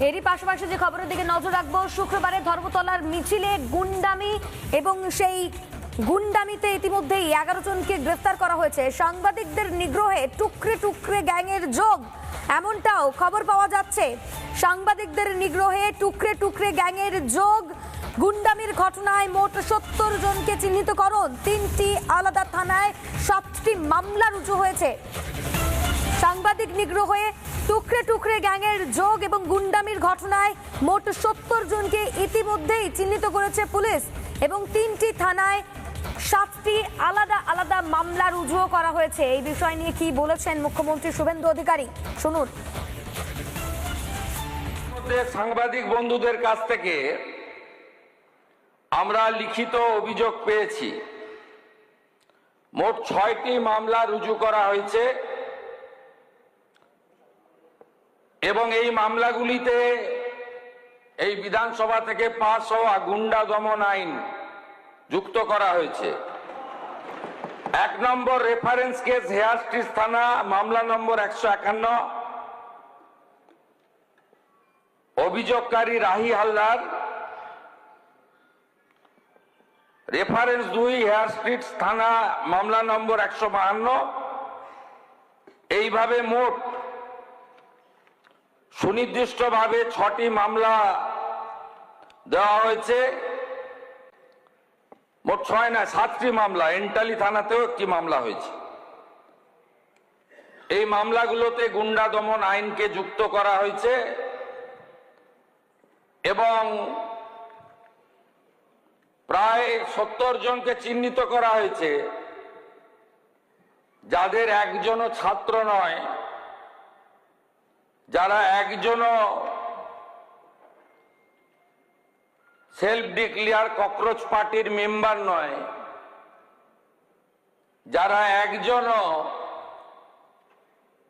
এরই পাশাপাশি যে খবরের দিকে নজর রাখবো, শুক্রবারে ধর্মতলার মিছিলে গুন্ডামি এবং সেই গুন্ডামিতে ইতিমধ্যেই 11 জনকে গ্রেফতার করা হয়েছে। সাংবাদিকদের নিগ্রহে টুকরে টুকরে গ্যাংয়ের যোগ, এমনটাও খবর পাওয়া যাচ্ছে। সাংবাদিকদের নিগ্রহে টুকরে টুকরে গ্যাংয়ের যোগ, গুন্ডামির ঘটনায় মোট 70 জনকে চিহ্নিতকরণ, 3টি আলাদা থানায় 7টি মামলা রুজু হয়েছে। সাংবাদিক নিগ্রহে টুকরে টুকরে গ্যাংয়ের যোগ এবং গুন্ডামির ঘটনায় মোট 70 জনকে ইতিমধ্যেই চিহ্নিত করেছে পুলিশ এবং 3টি থানায় 7টি আলাদা আলাদা মামলা রুজু করা হয়েছে। এই বিষয় নিয়ে কি বলেছেন মুখ্যমন্ত্রী শুভেন্দু অধিকারী, শুনুন। সাংবাদিক বন্ধুদের কাছ থেকে আমরা লিখিত অভিযোগ পেয়েছি। মোট 6টি মামলা রুজু করা হয়েছে এবং এই মামলাগুলিতে এই বিধানসভা থেকে পাস হওয়া গুন্ডা দমন আইন যুক্ত করা হয়েছে। 1 number reference case Hare Street থানা, মামলা নম্বর 151, অভিযোগকারী Rahi Haldar. Reference 2 Hare Street থানা, মামলা নম্বর 152। এইভাবে মোট সুনির্দিষ্টভাবে 6টি মামলা দেওয়া হয়েছে। মোট 6 না 7টি মামলা, এন্টালি থানাতেও একটি মামলা হয়েছে। এই মামলাগুলোতে গুন্ডা দমন আইনকে যুক্ত করা হয়েছে এবং প্রায় 70 জনকে চিহ্নিত করা হয়েছে, যাদের একজনও ছাত্র নয়, যারা একজনও সেলফ ডিক্লেয়ার ককরোচ পার্টির মেম্বার নয়, যারা একজনও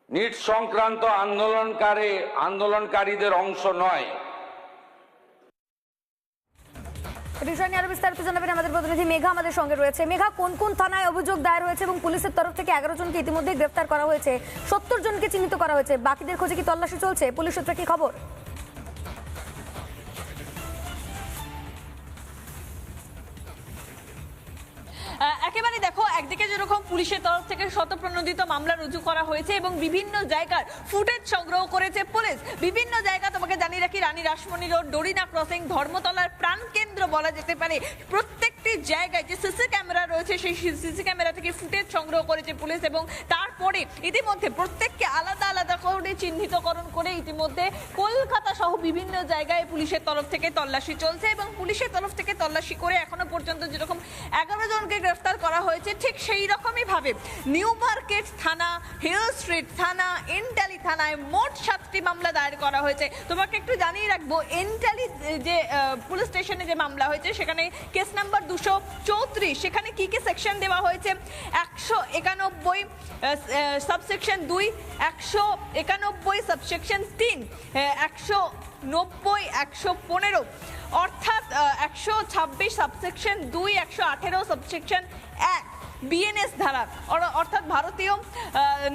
নিট সংক্রান্ত আন্দোলনকারীদের অংশ নয়। বিষয় নিয়ে আরো বিস্তারিত জানাবেন আমাদের প্রতিনিধি মেঘা আমাদের সঙ্গে রয়েছে। মেঘা, কোন কোন থানায় অভিযোগ দায়ের হয়েছে এবং পুলিশের তরফ থেকে 11 জনকে ইতিমধ্যে গ্রেফতার করা হয়েছে, 70 জনকে চিহ্নিত করা হয়েছে, বাকিদের খোঁজে কি তল্লাশি চলছে? পুলিশ সূত্রে কি খবর? একেবারে দেখো, একদিকে যেরকম পুলিশের তরফ থেকে শতপ্রণোদিত মামলা রুজু করা হয়েছে এবং বিভিন্ন জায়গার ফুটেজ সংগ্রহ করেছে পুলিশ। বিভিন্ন জায়গা তোমাকে জানিয়ে রাখি, রানী রাসমণি রোড, ডোরিনা ক্রসিং, ধর্মতলার প্রাণকেন্দ্র বলা যেতে পারে, প্রত্যেকটি জায়গায় যে সিসি ক্যামেরা রয়েছে সেই সিসি ক্যামেরা থেকে ফুটেজ সংগ্রহ করেছে পুলিশ এবং তারপরে ইতিমধ্যে প্রত্যেককে আলাদা আলাদা করে চিহ্নিতকরণ করে ইতিমধ্যে কলকাতা সহ বিভিন্ন জায়গায় পুলিশের তরফ থেকে তল্লাশি চলছে এবং পুলিশের তরফ থেকে তল্লাশি করে এখনো পর্যন্ত যেরকম 11 জনকে গ্রেফতার করা হয়েছে, ঠিক সেই রকমই ভাবে নিউ মার্কেট থানা, হিল স্ট্রিট থানা, এন্টালি থানায় মোট 7টি মামলা দায়ের করা হয়েছে। তোমাকে একটু জানিয়ে রাখবো, এন্টালি যে পুলিশ স্টেশনে যে মামলা হয়েছে সেখানে কেস নাম্বার 234, সেখানে কি কি সেকশন দেওয়া হয়েছে? 191 সাবসেকশন 2, 191 সাবসেকশন 3, 190, 115, অর্থাৎ 126 সাবসেকশন 2, 118 সাবসেকশন 1 বিএনএস ধারা, অর্থাৎ ভারতীয়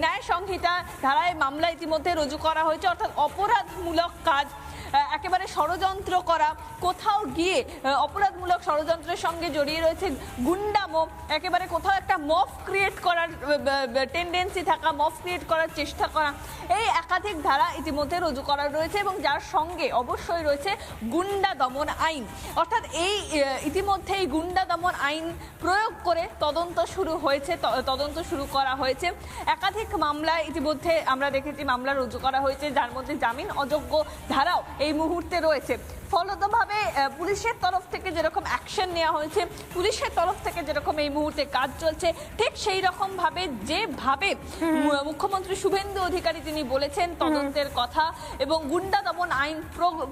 ন্যায় সংহিতা ধারায় মামলা ইতিমধ্যে রুজু করা হয়েছে। অর্থাৎ অপরাধমূলক কাজ, একেবারে ষড়যন্ত্র করা, কোথাও গিয়ে অপরাধমূলক ষড়যন্ত্রের সঙ্গে জড়িয়ে রয়েছে গুন্ডামো, একেবারে কোথাও একটা মফ ক্রিয়েট করার টেন্ডেন্সি থাকা, মফ ক্রিয়েট করার চেষ্টা করা, এই একাধিক ধারা ইতিমধ্যে রুজু করা রয়েছে এবং যার সঙ্গে অবশ্যই রয়েছে গুন্ডা দমন আইন। অর্থাৎ এই ইতিমধ্যে এই গুন্ডা দমন আইন প্রয়োগ করে তদন্ত শুরু হয়েছে, তদন্ত শুরু করা হয়েছে। একাধিক মামলায় ইতিমধ্যে আমরা দেখেছি মামলা রুজু করা হয়েছে, যার মধ্যে জামিন অযোগ্য ধারাও এই মুহূর্তে রয়েছে। ফলতভাবে পুলিশের তরফ থেকে যেরকম অ্যাকশন নেওয়া হয়েছে, পুলিশের তরফ থেকে যেরকম এই মুহূর্তে কাজ চলছে, ঠিক সেই রকম ভাবে যেভাবে মুখ্যমন্ত্রী শুভেন্দু অধিকারী তিনি বলেছেন তদন্তের কথা এবং গুন্ডা দমন আইন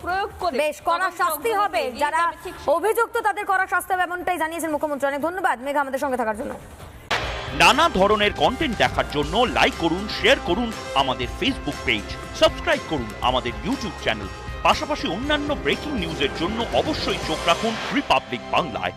প্রয়োগ করে বেশ কড়া শাস্তি হবে, যারা অভিযুক্ত তাদের কড়া শাস্তি হবে, এমনটাই জানিয়েছেন মুখ্যমন্ত্রী। অনেক ধন্যবাদ মেঘা আমাদের সঙ্গে থাকার জন্য। নানা ধরনের কন্টেন্ট দেখার জন্য লাইক করুন, শেয়ার করুন আমাদের ফেসবুক পেজ, সাবস্ক্রাইব করুন আমাদের ইউটিউব চ্যানেল। পাশাপাশি অন্যান্য ব্রেকিং নিউজের জন্য অবশ্যই চোখ রাখুন রিপাবলিক বাংলায়।